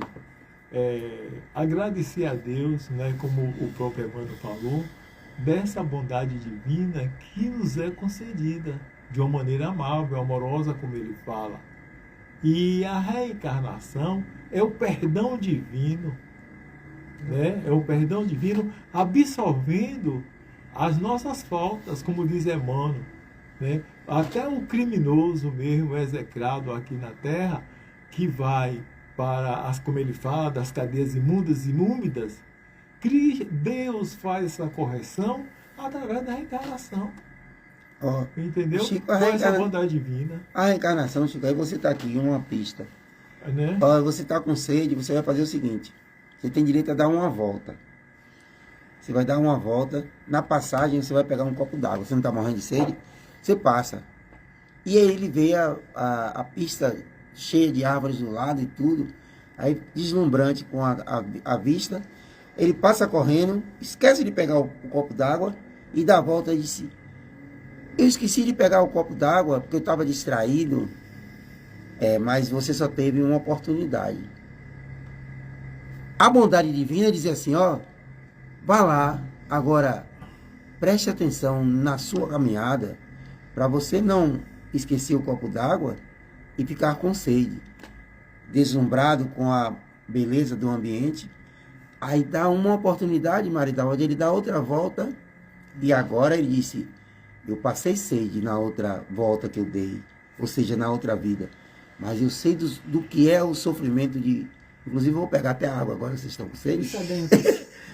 agradecer a Deus, né, como o próprio Emmanuel falou, dessa bondade divina que nos é concedida de uma maneira amável, amorosa, como ele fala. E a reencarnação é o perdão divino, né? É o perdão divino absorvendo as nossas faltas, como diz Emmanuel, né? Até o criminoso mesmo execrado aqui na terra, que vai para como ele fala, das cadeias imundas e úmidas, Deus faz essa correção através da reencarnação. Entendeu? Chico, com essa bondade divina. A reencarnação, Chico, aí você está aqui em uma pista. Né? Você está com sede, você vai fazer o seguinte: você tem direito a dar uma volta. você vai dar uma volta, na passagem você vai pegar um copo d'água, você não está morrendo de sede, você passa. E aí ele vê a pista cheia de árvores do lado e tudo, aí deslumbrante com a vista, ele passa correndo, esquece de pegar o copo d'água e dá a volta e disse: eu esqueci de pegar o copo d'água porque eu estava distraído, mas você só teve uma oportunidade. A bondade divina diz assim, ó, vá lá, agora preste atenção na sua caminhada para você não esquecer o copo d'água e ficar com sede, deslumbrado com a beleza do ambiente. Aí dá uma oportunidade, Maridal, onde ele dá outra volta e agora ele disse: eu passei sede na outra volta que eu dei, ou seja, na outra vida, mas eu sei do que é o sofrimento de... Inclusive, eu vou pegar até a água agora, vocês estão com sede?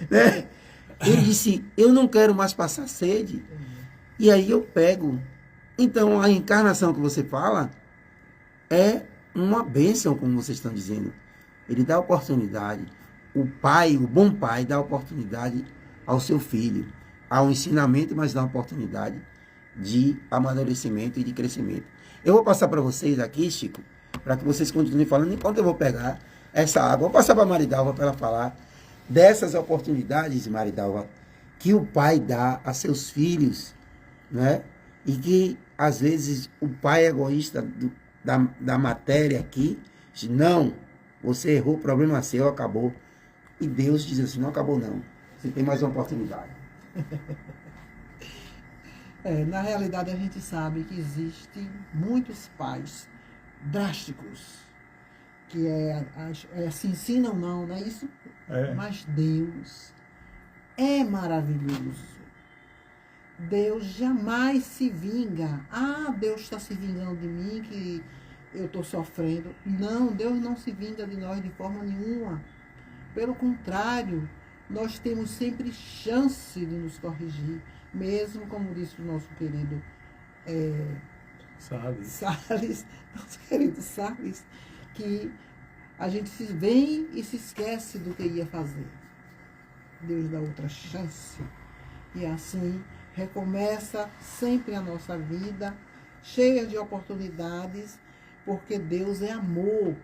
Né? Ele disse: eu não quero mais passar sede. E aí eu pego. Então, a encarnação que você fala é uma bênção, como vocês estão dizendo. Ele dá oportunidade. O pai, o bom pai, dá oportunidade ao seu filho. Há um ensinamento, mas dá uma oportunidade de amadurecimento e de crescimento. Eu vou passar para vocês aqui, Chico, para que vocês continuem falando, enquanto eu vou pegar essa água. Vou passar para a Maridalva para ela falar dessas oportunidades, Maridalva, que o pai dá a seus filhos, né? E que, às vezes, o pai egoísta da matéria aqui diz: não, você errou, o problema é seu, acabou. E Deus diz assim: não acabou não, você tem mais uma oportunidade. Na realidade, a gente sabe que existem muitos pais drásticos, que assim, sim, não, não é isso? Mas Deus é maravilhoso. Deus jamais se vinga. Ah, Deus está se vingando de mim, que eu estou sofrendo. Não, Deus não se vinga de nós de forma nenhuma. Pelo contrário, nós temos sempre chance de nos corrigir. Mesmo, como disse o nosso querido Salles, nosso querido Salles, que a gente se vem e se esquece do que ia fazer. Deus dá outra chance. E assim recomeça sempre a nossa vida, cheia de oportunidades, porque Deus é amor.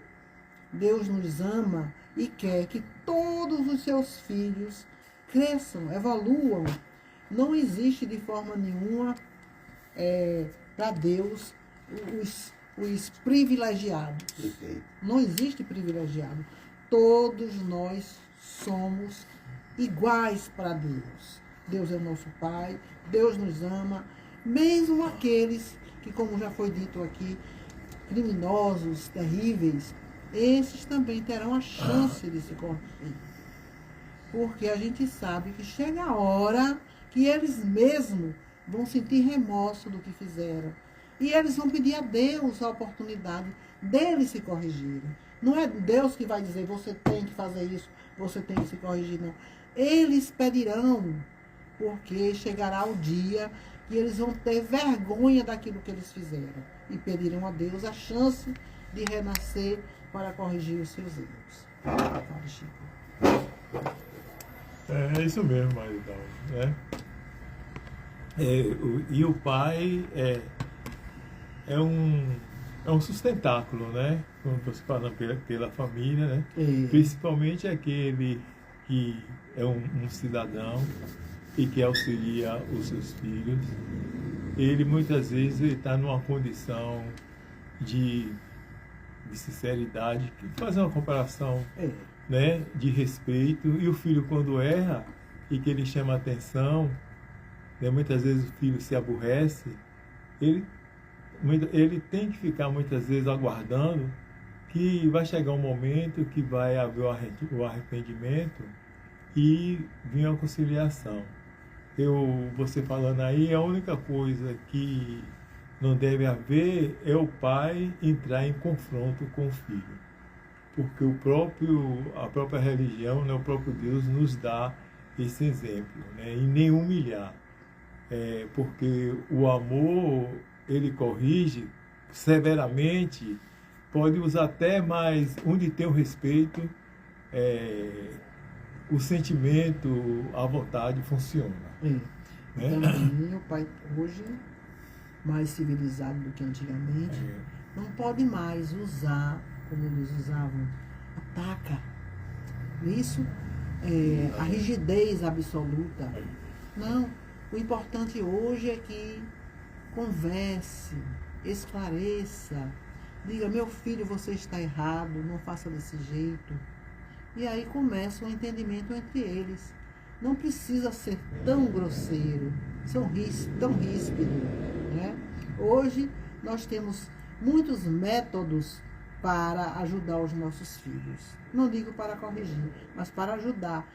Deus nos ama e quer que todos os seus filhos cresçam, evoluam. Não existe de forma nenhuma para Deus os privilegiados. Perfeito. Não existe privilegiado. Todos nós somos iguais para Deus. Deus é o nosso Pai, Deus nos ama, mesmo aqueles que, como já foi dito aqui, criminosos, terríveis, esses também terão a chance de se corrigir. Porque a gente sabe que chega a hora que eles mesmos vão sentir remorso do que fizeram. E eles vão pedir a Deus a oportunidade deles se corrigirem. Não é Deus que vai dizer: você tem que fazer isso, você tem que se corrigir, não. Eles pedirão, porque chegará o dia que eles vão ter vergonha daquilo que eles fizeram. E pedirão a Deus a chance de renascer para corrigir os seus erros. Fala, Chico. É isso mesmo, Maridão, né? E o pai é um sustentáculo, né? Como você fala, pela família, né? Principalmente aquele que é um cidadão e que auxilia os seus filhos. Ele muitas vezes está numa condição de sinceridade, fazer uma comparação, né, de respeito. E o filho, quando erra e que ele chama atenção, né, muitas vezes o filho se aborrece, ele tem que ficar muitas vezes aguardando que vai chegar um momento que vai haver o arrependimento e vir a conciliação. Você falando aí, a única coisa que não deve haver é o pai entrar em confronto com o filho. Porque a própria religião, né, o próprio Deus nos dá esse exemplo, né, e nem humilhar. Porque o amor, ele corrige severamente, pode usar até mais, onde tem o respeito, o sentimento, a vontade funciona. É. Né? Também o pai hoje, mais civilizado do que antigamente, não pode mais usar, como eles usavam, ataca. Isso é a rigidez absoluta. Não, o importante hoje é que converse, esclareça, diga, meu filho, você está errado, não faça desse jeito. E aí começa o entendimento entre eles. Não precisa ser tão grosseiro, tão ríspido, né? Hoje nós temos muitos métodos para ajudar os nossos filhos. Não digo para corrigir, mas para ajudar.